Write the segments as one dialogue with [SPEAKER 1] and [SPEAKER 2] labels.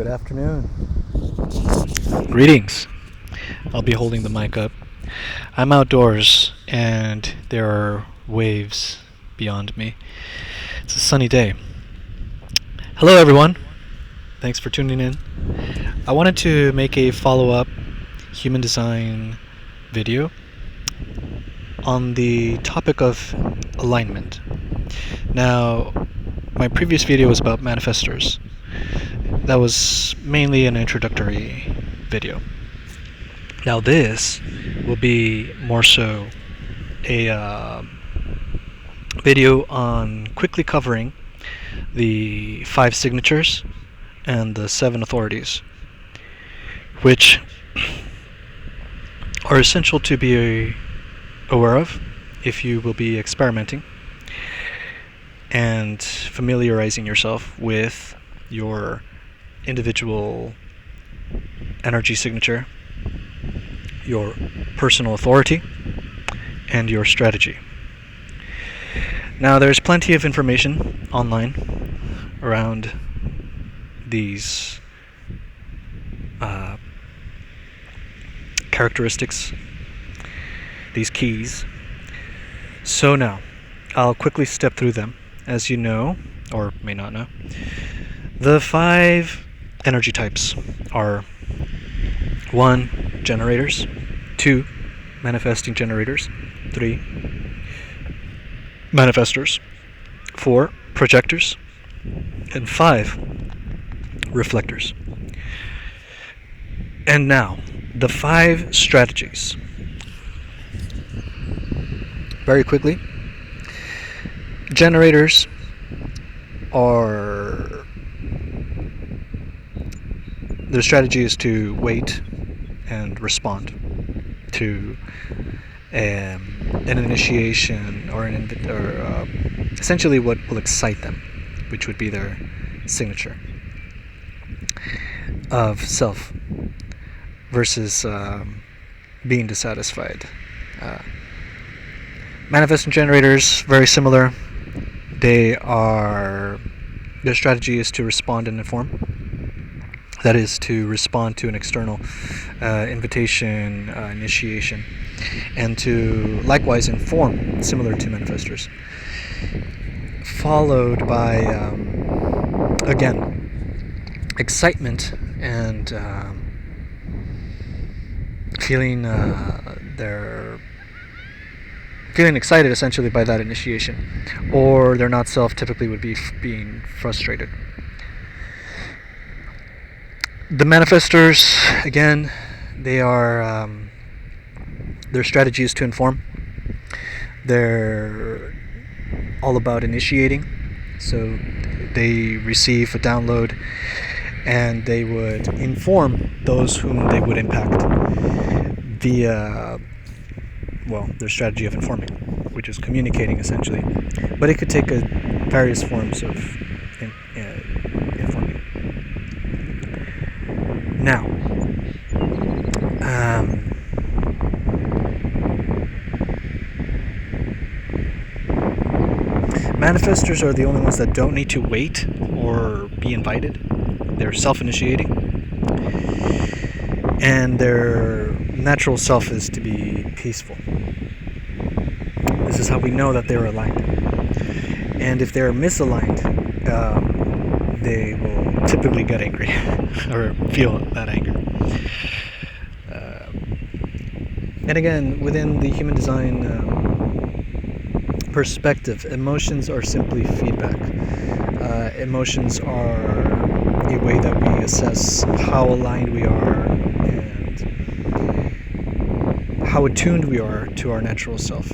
[SPEAKER 1] Good afternoon.
[SPEAKER 2] Greetings. I'll be holding the mic up. I'm outdoors and there are waves beyond me. It's a sunny day. Hello everyone. Thanks for tuning in. I wanted to make a follow-up human design video on the topic of alignment. Now, my previous video was about manifestors. That was mainly an introductory video. Now this will be more so a video on quickly covering the 5 signatures and the 7 authorities, which are essential to be aware of if you will be experimenting and familiarizing yourself with your individual energy signature, your personal authority, and your strategy. Now, there's plenty of information online around these characteristics, these keys. So now, I'll quickly step through them. As you know, or may not know, the 5 energy types are 1. Generators, 2. Manifesting generators, 3. Manifestors, 4. Projectors, and 5. Reflectors. And now, the 5 strategies. Very quickly, generators are... their strategy is to wait and respond to an initiation or essentially what will excite them, which would be their signature of self versus being dissatisfied. Manifesting generators, very similar. Their strategy is to respond and inform. That is, to respond to an external invitation, initiation, and to likewise inform, similar to manifestors. Followed by, again, excitement and feeling excited essentially by that initiation, or their not self typically would be being frustrated. The manifestors, again, they are their strategy is to inform. They're all about initiating, so they receive a download and they would inform those whom they would impact via, their strategy of informing, which is communicating essentially, but it could take various forms of informing. Now, manifestors are the only ones that don't need to wait or be invited. They're self-initiating, and their natural self is to be peaceful. This is how we know that they're aligned. And if they're misaligned, they will typically get angry or feel that anger. And again, within the human design perspective, emotions are simply feedback. Emotions are a way that we assess how aligned we are and how attuned we are to our natural self.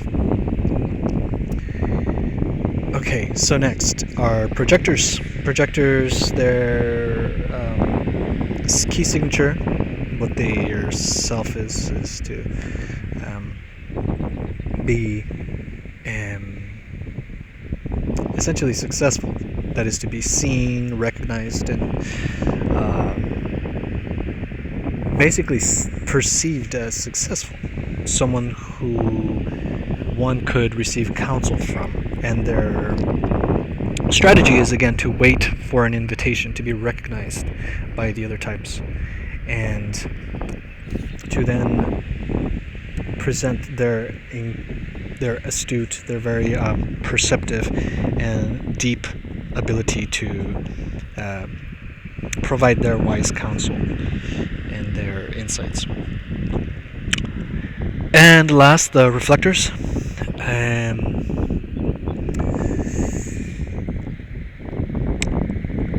[SPEAKER 2] Okay, so next are projectors. Projectors, their key signature, what their self is to be essentially successful. That is, to be seen, recognized, and basically perceived as successful. Someone who one could receive counsel from, and their strategy is again to wait for an invitation to be recognized by the other types, and to then present their astute, their very perceptive and deep ability to provide their wise counsel and their insights. And last, the reflectors.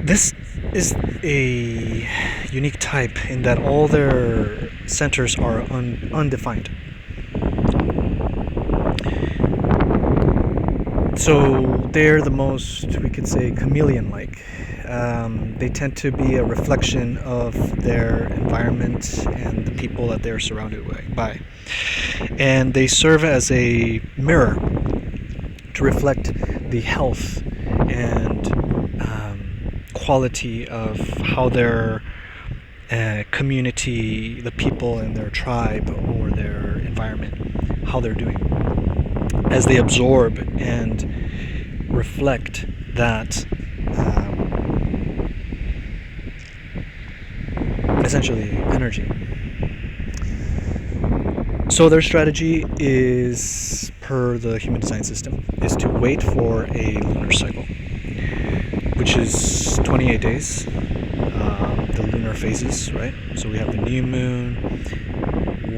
[SPEAKER 2] This is a unique type in that all their centers are undefined. So they're the most, we could say, chameleon-like. They tend to be a reflection of their environment and the people that they're surrounded by. And they serve as a mirror to reflect the health and quality of how their community, the people in their tribe or their environment, how they're doing, as they absorb and reflect that essentially energy. So their strategy is, per the human design system, is to wait for a lunar cycle, which is 28 days, the lunar phases, right? So we have the new moon,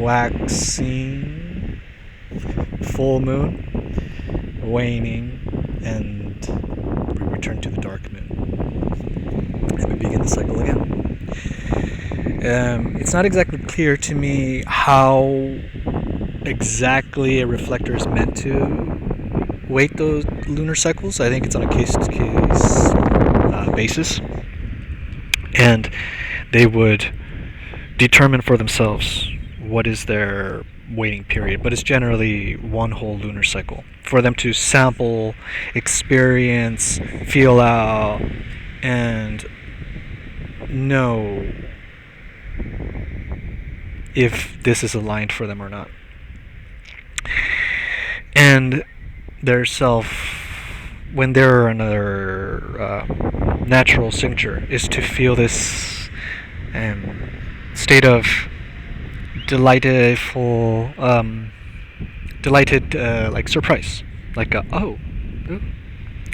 [SPEAKER 2] waxing, full moon, waning, and we return to the dark moon. And we begin the cycle again. It's not exactly clear to me how exactly a reflector is meant to wait those lunar cycles. I think it's on a case-to-case basis, and they would determine for themselves what is their waiting period, but it's generally one whole lunar cycle for them to sample, experience, feel out, and know if this is aligned for them or not. And their self, when they're in their natural signature, is to feel this state of delighted, like surprise, like a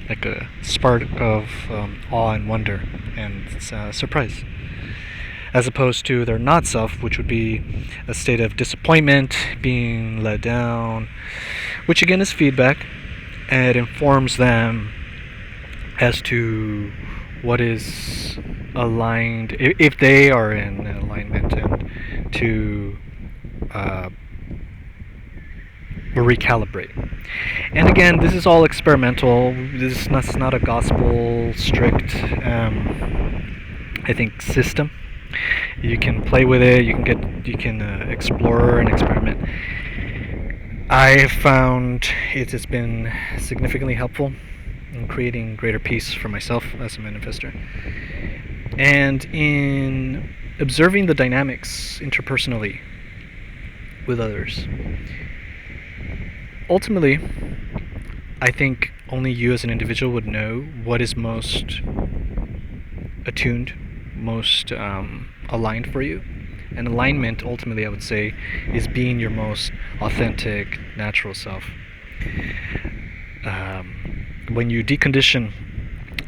[SPEAKER 2] like a spark of awe and wonder and surprise, as opposed to their not self, which would be a state of disappointment, being let down, which again is feedback, and it informs them as to what is aligned, if they are in alignment, and to recalibrate. And again, this is all experimental. This is not a gospel strict, I think, system. You can play with it. You can explore and experiment. I have found it has been significantly helpful in creating greater peace for myself as a manifestor, and in observing the dynamics interpersonally with others. Ultimately, I think only you as an individual would know what is most attuned, most aligned for you. And alignment, ultimately, I would say, is being your most authentic, natural self. When you decondition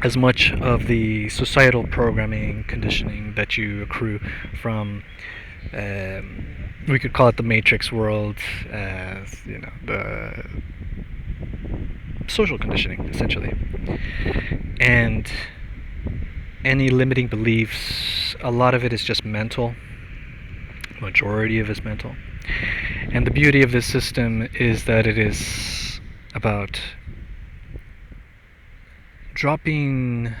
[SPEAKER 2] as much of the societal programming, conditioning that you accrue from, we could call it the matrix world, the social conditioning, essentially, and any limiting beliefs, a lot of it is just mental. Majority of it is mental. And the beauty of this system is that it is about dropping,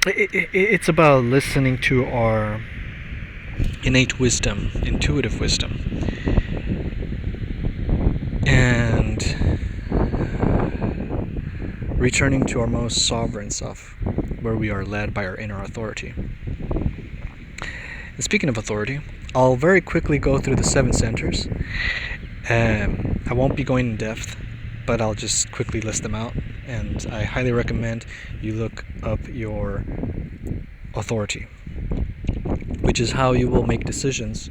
[SPEAKER 2] it's about listening to our innate wisdom, intuitive wisdom, and returning to our most sovereign self, where we are led by our inner authority. And speaking of authority, I'll very quickly go through the 7 centers. I won't be going in depth, but I'll just quickly list them out. and I highly recommend you look up your authority, which is how you will make decisions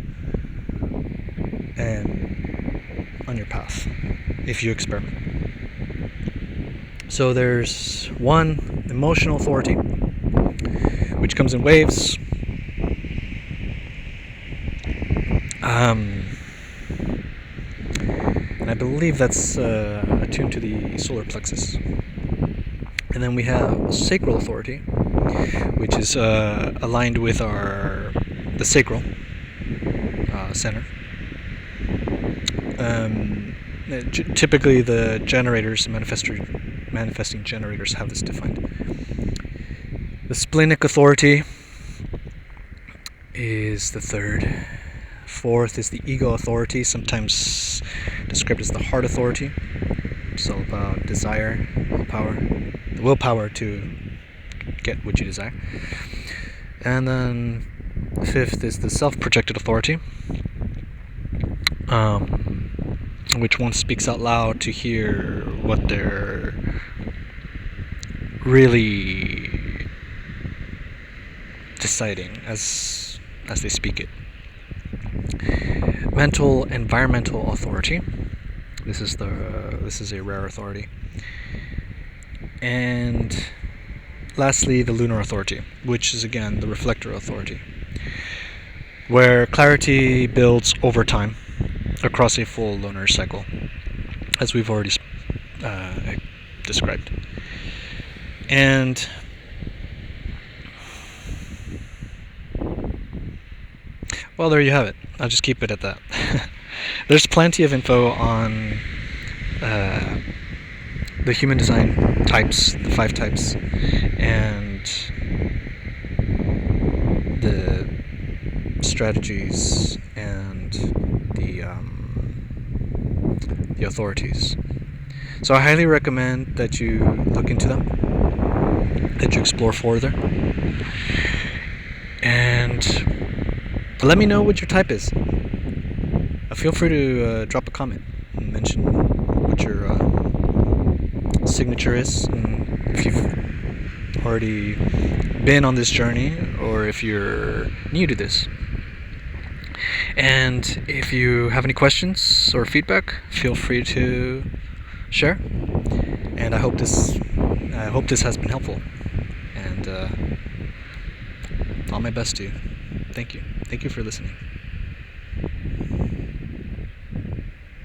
[SPEAKER 2] and on your path if you experiment. So there's one, emotional authority, which comes in waves. And I believe that's attuned to the Solar-Plexus. And then we have sacral authority, which is aligned with the sacral center. Typically, the generators, manifesting generators, have this defined. The splenic authority is the third. Fourth is the ego authority, sometimes described as the heart authority. It's all about desire, willpower, the willpower to get what you desire. And then fifth is the self-projected authority, which one speaks out loud to hear what they're really deciding as they speak it. Mental environmental authority. This is a rare authority. And lastly, the lunar authority, which is again the reflector authority, where clarity builds over time across a full lunar cycle, as we've already described. And well, there you have it. I'll just keep it at that. There's plenty of info on the human design types, the 5 types, and the strategies and the authorities. So I highly recommend that you look into them, that you explore further, and let me know what your type is. Feel free to drop a comment and mention what your signature is, and if you've already been on this journey or if you're new to this. And if you have any questions or feedback, feel free to share. And I hope this has been helpful. And all my best to you. Thank you for listening.